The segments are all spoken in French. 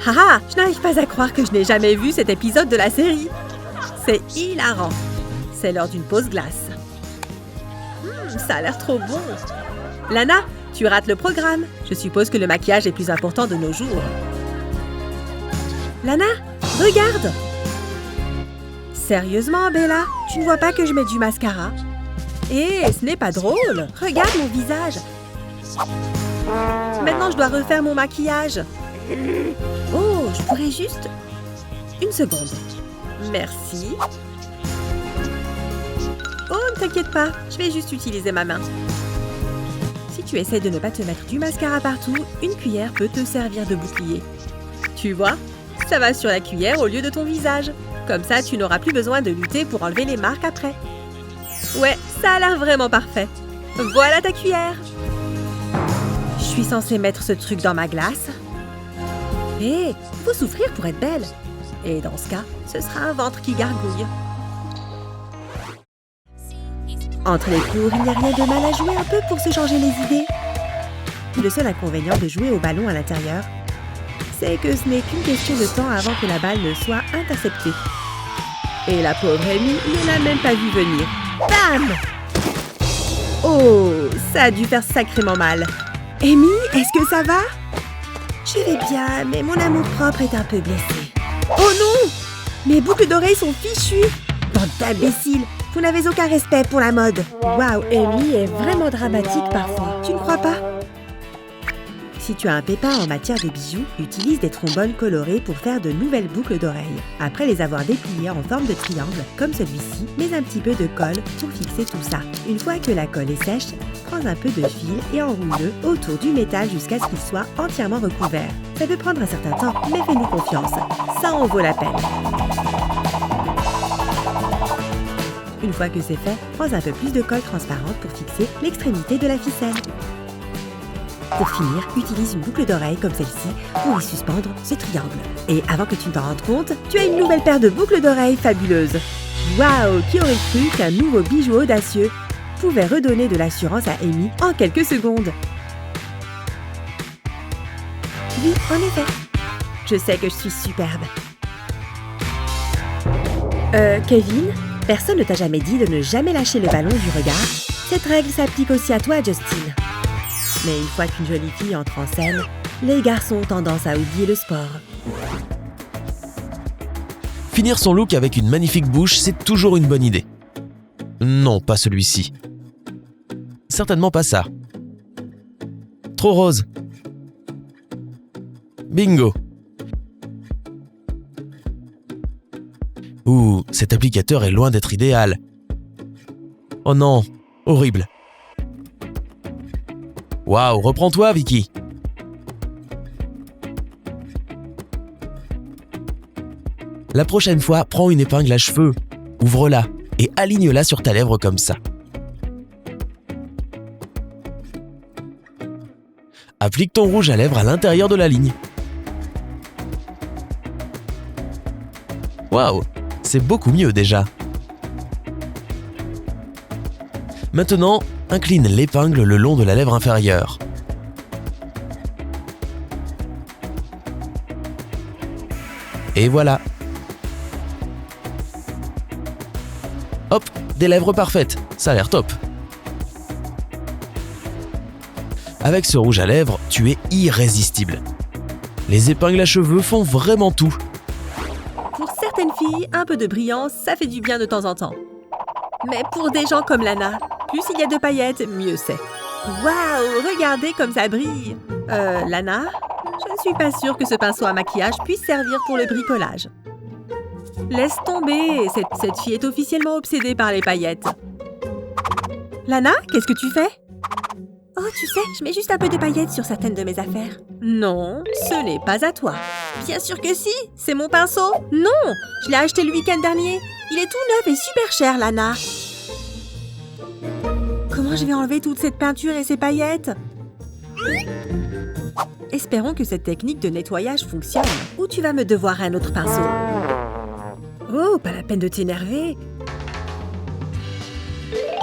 Haha, je n'arrive pas à croire que je n'ai jamais vu cet épisode de la série. C'est hilarant. C'est l'heure d'une pause glace. Ça a l'air trop bon. Lana, tu rates le programme. Je suppose que le maquillage est plus important de nos jours. Lana, regarde! Sérieusement, Bella, tu ne vois pas que je mets du mascara? Hé, ce n'est pas drôle. Regarde mon visage. Maintenant, je dois refaire mon maquillage. Oh, je pourrais juste... Une seconde. Merci. Oh, ne t'inquiète pas, je vais juste utiliser ma main. Si tu essaies de ne pas te mettre du mascara partout, une cuillère peut te servir de bouclier. Tu vois, ça va sur la cuillère au lieu de ton visage. Comme ça, tu n'auras plus besoin de lutter pour enlever les marques après. Ouais, ça a l'air vraiment parfait. Voilà ta cuillère. Je suis censée mettre ce truc dans ma glace. Hé, il faut souffrir pour être belle. Et dans ce cas, ce sera un ventre qui gargouille. Entre les cours, il n'y a rien de mal à jouer un peu pour se changer les idées. Le seul inconvénient de jouer au ballon à l'intérieur, c'est que ce n'est qu'une question de temps avant que la balle ne soit interceptée. Et la pauvre Amy ne l'a même pas vu venir. Bam! Oh, ça a dû faire sacrément mal. Amy, est-ce que ça va? Je vais bien, mais mon amour-propre est un peu blessé. Oh non! Mes boucles d'oreilles sont fichues! Bande d'imbéciles! Vous n'avez aucun respect pour la mode. Waouh, Amy est vraiment dramatique parfois. Tu ne crois pas? Si tu as un pépin en matière de bijoux, utilise des trombones colorés pour faire de nouvelles boucles d'oreilles. Après les avoir dépliées en forme de triangle, comme celui-ci, mets un petit peu de colle pour fixer tout ça. Une fois que la colle est sèche, prends un peu de fil et enroule-le autour du métal jusqu'à ce qu'il soit entièrement recouvert. Ça peut prendre un certain temps, mais fais-nous confiance. Ça en vaut la peine. Une fois que c'est fait, prends un peu plus de colle transparente pour fixer l'extrémité de la ficelle. Pour finir, utilise une boucle d'oreille comme celle-ci pour y suspendre ce triangle. Et avant que tu ne t'en rendes compte, tu as une nouvelle paire de boucles d'oreilles fabuleuses. Waouh, qui aurait cru qu'un nouveau bijou audacieux pouvait redonner de l'assurance à Amy en quelques secondes? Oui, en effet. Je sais que je suis superbe. Kevin, personne ne t'a jamais dit de ne jamais lâcher le ballon du regard. Cette règle s'applique aussi à toi, Justin. Mais une fois qu'une jolie fille entre en scène, les garçons ont tendance à oublier le sport. Finir son look avec une magnifique bouche, c'est toujours une bonne idée. Non, pas celui-ci. Certainement pas ça. Trop rose. Bingo. Ouh, cet applicateur est loin d'être idéal. Oh non, horrible. Waouh, reprends-toi, Vicky. La prochaine fois, prends une épingle à cheveux, ouvre-la et aligne-la sur ta lèvre comme ça. Applique ton rouge à lèvres à l'intérieur de la ligne. Waouh, c'est beaucoup mieux déjà. Maintenant, incline l'épingle le long de la lèvre inférieure. Et voilà. Hop, des lèvres parfaites, ça a l'air top. Avec ce rouge à lèvres, tu es irrésistible. Les épingles à cheveux font vraiment tout. Pour certaines filles, un peu de brillance, ça fait du bien de temps en temps. Mais pour des gens comme Lana, plus il y a de paillettes, mieux c'est. Waouh, regardez comme ça brille. Lana, je ne suis pas sûre que ce pinceau à maquillage puisse servir pour le bricolage. Laisse tomber, cette fille est officiellement obsédée par les paillettes. Lana, qu'est-ce que tu fais? Oh, tu sais, je mets juste un peu de paillettes sur certaines de mes affaires. Non, ce n'est pas à toi. Bien sûr que si, c'est mon pinceau. Non, je l'ai acheté le week-end dernier. Il est tout neuf et super cher, Lana. Comment je vais enlever toute cette peinture et ces paillettes? Espérons que cette technique de nettoyage fonctionne. Ou tu vas me devoir un autre pinceau. Oh, pas la peine de t'énerver.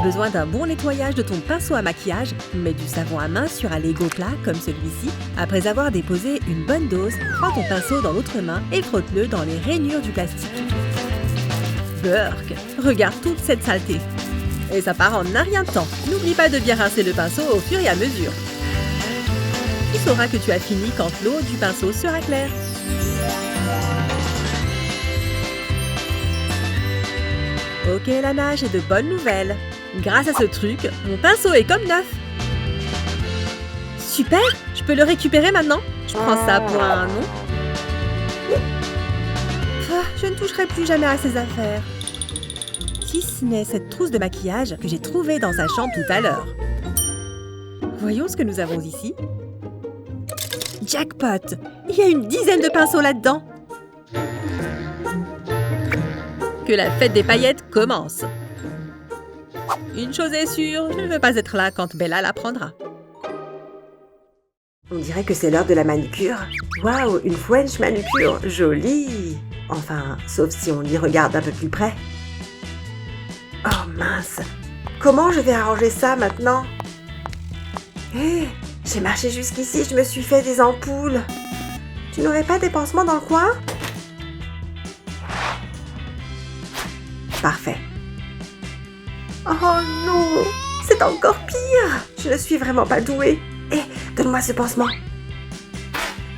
Besoin d'un bon nettoyage de ton pinceau à maquillage, mets du savon à main sur un Lego plat comme celui-ci. Après avoir déposé une bonne dose, prends ton pinceau dans l'autre main et frotte-le dans les rainures du plastique. Burk, regarde toute cette saleté. Et ça part en un rien de temps. N'oublie pas de bien rincer le pinceau au fur et à mesure. Tu sauras que tu as fini quand l'eau du pinceau sera claire. Ok Lana, j'ai de bonnes nouvelles. Grâce à ce truc, mon pinceau est comme neuf. Super, je peux le récupérer maintenant? Je prends ça pour un nom. Je ne toucherai plus jamais à ces affaires. Si ce n'est cette trousse de maquillage que j'ai trouvée dans sa chambre tout à l'heure. Voyons ce que nous avons ici. Jackpot! Il y a une dizaine de pinceaux là-dedans. Que la fête des paillettes commence. Une chose est sûre, je ne veux pas être là quand Bella l'apprendra. On dirait que c'est l'heure de la manicure. Waouh, une French manucure, jolie! Enfin, sauf si on y regarde un peu plus près. Oh mince! Comment je vais arranger ça maintenant? Hé, j'ai marché jusqu'ici, je me suis fait des ampoules. Tu n'aurais pas des pansements dans le coin? Parfait. Oh non! C'est encore pire! Je ne suis vraiment pas douée. Hé, donne-moi ce pansement.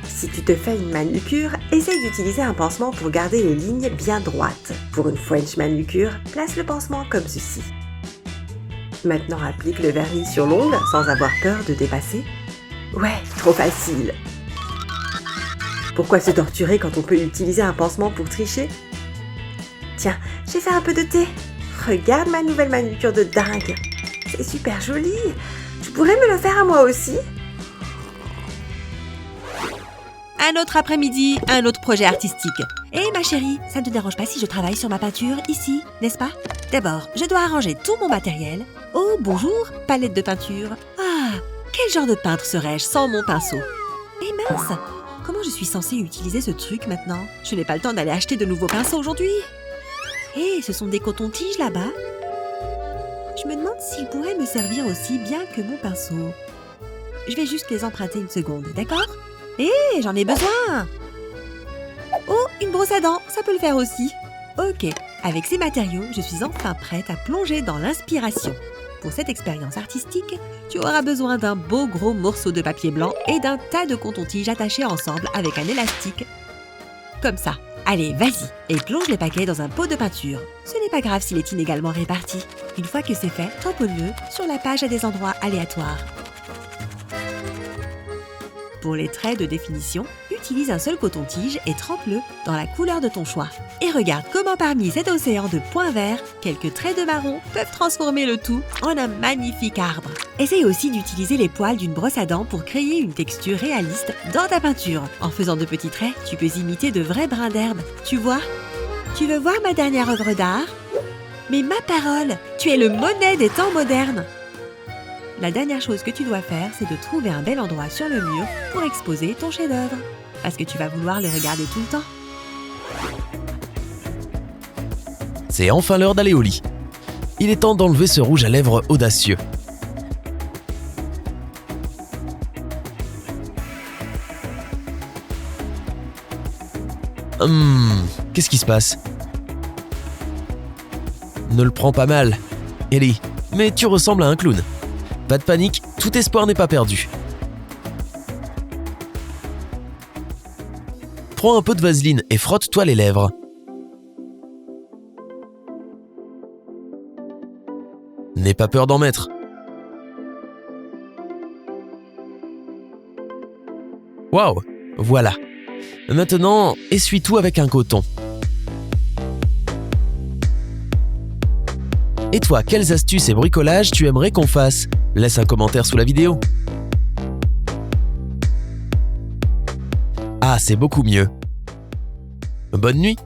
Si tu te fais une manucure, essaye d'utiliser un pansement pour garder les lignes bien droites. Pour une French manucure, place le pansement comme ceci. Maintenant, applique le vernis sur l'ongle sans avoir peur de dépasser. Ouais, trop facile. Pourquoi se torturer quand on peut utiliser un pansement pour tricher? Tiens, j'ai fait un peu de thé. Regarde ma nouvelle manucure de dingue. C'est super joli. Tu pourrais me le faire à moi aussi? Un autre après-midi, un autre projet artistique. Et ma chérie, ça ne te dérange pas si je travaille sur ma peinture ici, n'est-ce pas? D'abord, je dois arranger tout mon matériel. Oh, bonjour, palette de peinture. Ah, quel genre de peintre serais-je sans mon pinceau? Eh mince, comment je suis censée utiliser ce truc maintenant? Je n'ai pas le temps d'aller acheter de nouveaux pinceaux aujourd'hui. Hé, ce sont des cotons-tiges là-bas. Je me demande s'ils pourraient me servir aussi bien que mon pinceau. Je vais juste les emprunter une seconde, d'accord? Hé, j'en ai besoin! Oh, une brosse à dents, ça peut le faire aussi. Ok, avec ces matériaux, je suis enfin prête à plonger dans l'inspiration. Pour cette expérience artistique, tu auras besoin d'un beau gros morceau de papier blanc et d'un tas de cotons-tiges attachés ensemble avec un élastique. Comme ça. Allez, vas-y, et plonge les paquets dans un pot de peinture. Ce n'est pas grave s'il est inégalement réparti. Une fois que c'est fait, tamponne-le sur la page à des endroits aléatoires. Pour les traits de définition, utilise un seul coton-tige et trempe-le dans la couleur de ton choix. Et regarde comment parmi cet océan de points verts, quelques traits de marron peuvent transformer le tout en un magnifique arbre. Essaye aussi d'utiliser les poils d'une brosse à dents pour créer une texture réaliste dans ta peinture. En faisant de petits traits, tu peux imiter de vrais brins d'herbe. Tu vois? Tu veux voir ma dernière œuvre d'art? Mais ma parole, tu es le Monet des temps modernes! La dernière chose que tu dois faire, c'est de trouver un bel endroit sur le mur pour exposer ton chef-d'œuvre. Parce que tu vas vouloir le regarder tout le temps. C'est enfin l'heure d'aller au lit. Il est temps d'enlever ce rouge à lèvres audacieux. Qu'est-ce qui se passe? Ne le prends pas mal, Ellie, mais tu ressembles à un clown. Pas de panique, tout espoir n'est pas perdu. Prends un peu de vaseline et frotte-toi les lèvres. N'aie pas peur d'en mettre. Waouh, voilà. Maintenant, essuie tout avec un coton. Et toi, quelles astuces et bricolages tu aimerais qu'on fasse? Laisse un commentaire sous la vidéo. Ah, c'est beaucoup mieux. Bonne nuit!